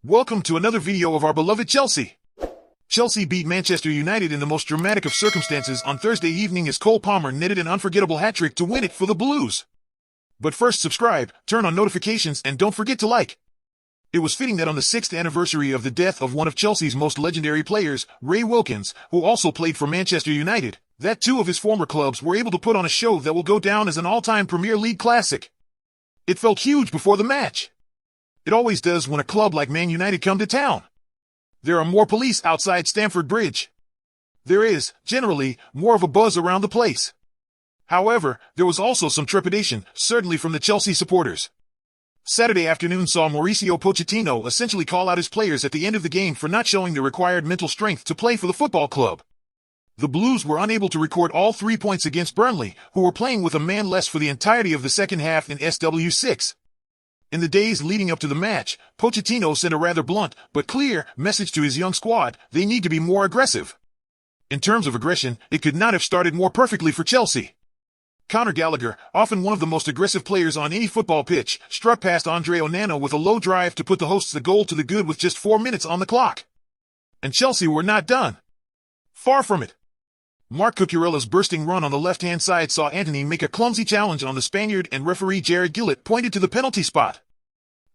Welcome to another video of our beloved Chelsea. Chelsea beat Manchester United in the most dramatic of circumstances on Thursday evening as Cole Palmer netted an unforgettable hat-trick to win it for the Blues. But first, subscribe, turn on notifications, and don't forget to like. It was fitting that on the 6th anniversary of the death of one of Chelsea's most legendary players, Ray Wilkins, who also played for Manchester United, that two of his former clubs were able to put on a show that will go down as an all-time Premier League classic. It felt huge before the match. It always does when a club like Man United come to town. There are more police outside Stamford Bridge. There is, generally, more of a buzz around the place. However, there was also some trepidation, certainly from the Chelsea supporters. Saturday afternoon saw Mauricio Pochettino essentially call out his players at the end of the game for not showing the required mental strength to play for the football club. The Blues were unable to record all 3 points against Burnley, who were playing with a man less for the entirety of the second half in SW6. In the days leading up to the match, Pochettino sent a rather blunt, but clear, message to his young squad: they need to be more aggressive. In terms of aggression, it could not have started more perfectly for Chelsea. Conor Gallagher, often one of the most aggressive players on any football pitch, struck past Andre Onana with a low drive to put the hosts the goal to the good with just 4 minutes on the clock. And Chelsea were not done. Far from it. Marc Cucurella's bursting run on the left-hand side saw Antony make a clumsy challenge on the Spaniard, and referee Jared Gillett pointed to the penalty spot.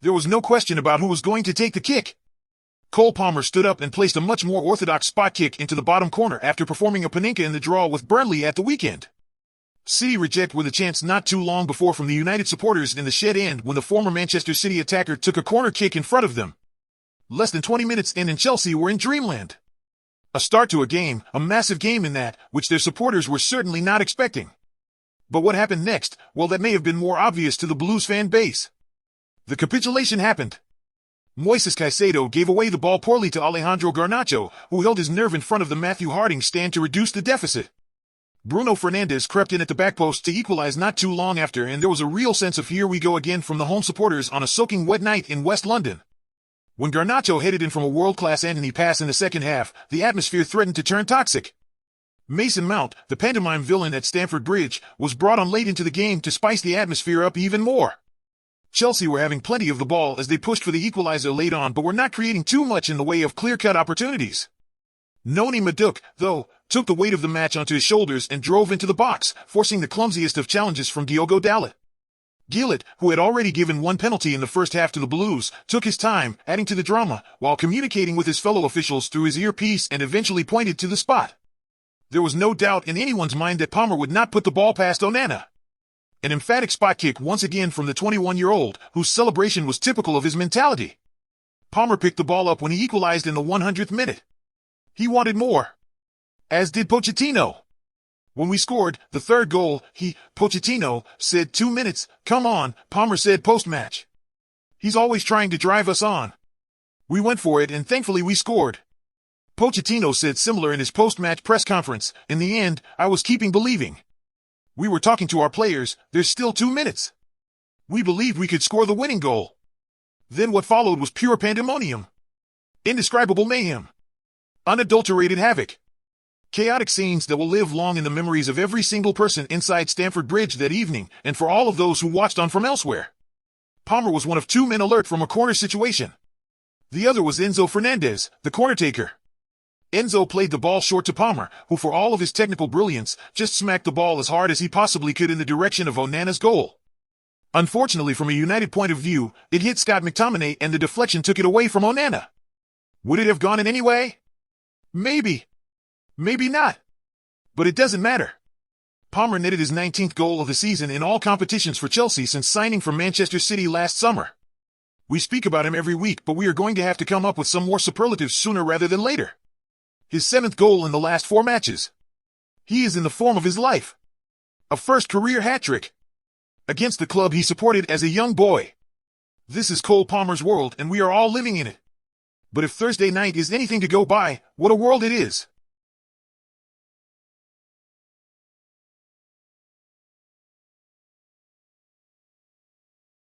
There was no question about who was going to take the kick. Cole Palmer stood up and placed a much more orthodox spot kick into the bottom corner after performing a Panenka in the draw with Burnley at the weekend. City reject with a chance not too long before from the United supporters in the shed end when the former Manchester City attacker took a corner kick in front of them. Less than 20 minutes in and Chelsea were in dreamland. A start to a game, a massive game in that, which their supporters were certainly not expecting. But what happened next? Well, that may have been more obvious to the Blues fan base. The capitulation happened. Moises Caicedo gave away the ball poorly to Alejandro Garnacho, who held his nerve in front of the Matthew Harding stand to reduce the deficit. Bruno Fernandes crept in at the back post to equalize not too long after, and there was a real sense of here we go again from the home supporters on a soaking wet night in West London. When Garnacho headed in from a world-class Antony pass in the second half, the atmosphere threatened to turn toxic. Mason Mount, the pantomime villain at Stamford Bridge, was brought on late into the game to spice the atmosphere up even more. Chelsea were having plenty of the ball as they pushed for the equalizer late on, but were not creating too much in the way of clear-cut opportunities. Noni Madueke, though, took the weight of the match onto his shoulders and drove into the box, forcing the clumsiest of challenges from Diogo Dalot. Gillett, who had already given one penalty in the first half to the Blues, took his time, adding to the drama, while communicating with his fellow officials through his earpiece and eventually pointed to the spot. There was no doubt in anyone's mind that Palmer would not put the ball past Onana. An emphatic spot kick once again from the 21-year-old, whose celebration was typical of his mentality. Palmer picked the ball up when he equalized in the 100th minute. He wanted more. As did Pochettino. When we scored the third goal, Pochettino, said 2 minutes, come on, Palmer said post-match. He's always trying to drive us on. We went for it and thankfully we scored. Pochettino said similar in his post-match press conference. In the end, I was keeping believing. We were talking to our players, there's still 2 minutes. We believed we could score the winning goal. Then what followed was pure pandemonium. Indescribable mayhem. Unadulterated havoc. Chaotic scenes that will live long in the memories of every single person inside Stamford Bridge that evening, and for all of those who watched on from elsewhere. Palmer was one of 2 men alert from a corner situation. The other was Enzo Fernandez, the corner taker. Enzo played the ball short to Palmer, who for all of his technical brilliance, just smacked the ball as hard as he possibly could in the direction of Onana's goal. Unfortunately, from a United point of view, it hit Scott McTominay and the deflection took it away from Onana. Would it have gone in any way? Maybe. Maybe not. But it doesn't matter. Palmer netted his 19th goal of the season in all competitions for Chelsea since signing from Manchester City last summer. We speak about him every week, but we are going to have to come up with some more superlatives sooner rather than later. His 7th goal in the last 4 matches. He is in the form of his life. A first career hat-trick. Against the club he supported as a young boy. This is Cole Palmer's world and we are all living in it. But if Thursday night is anything to go by, what a world it is.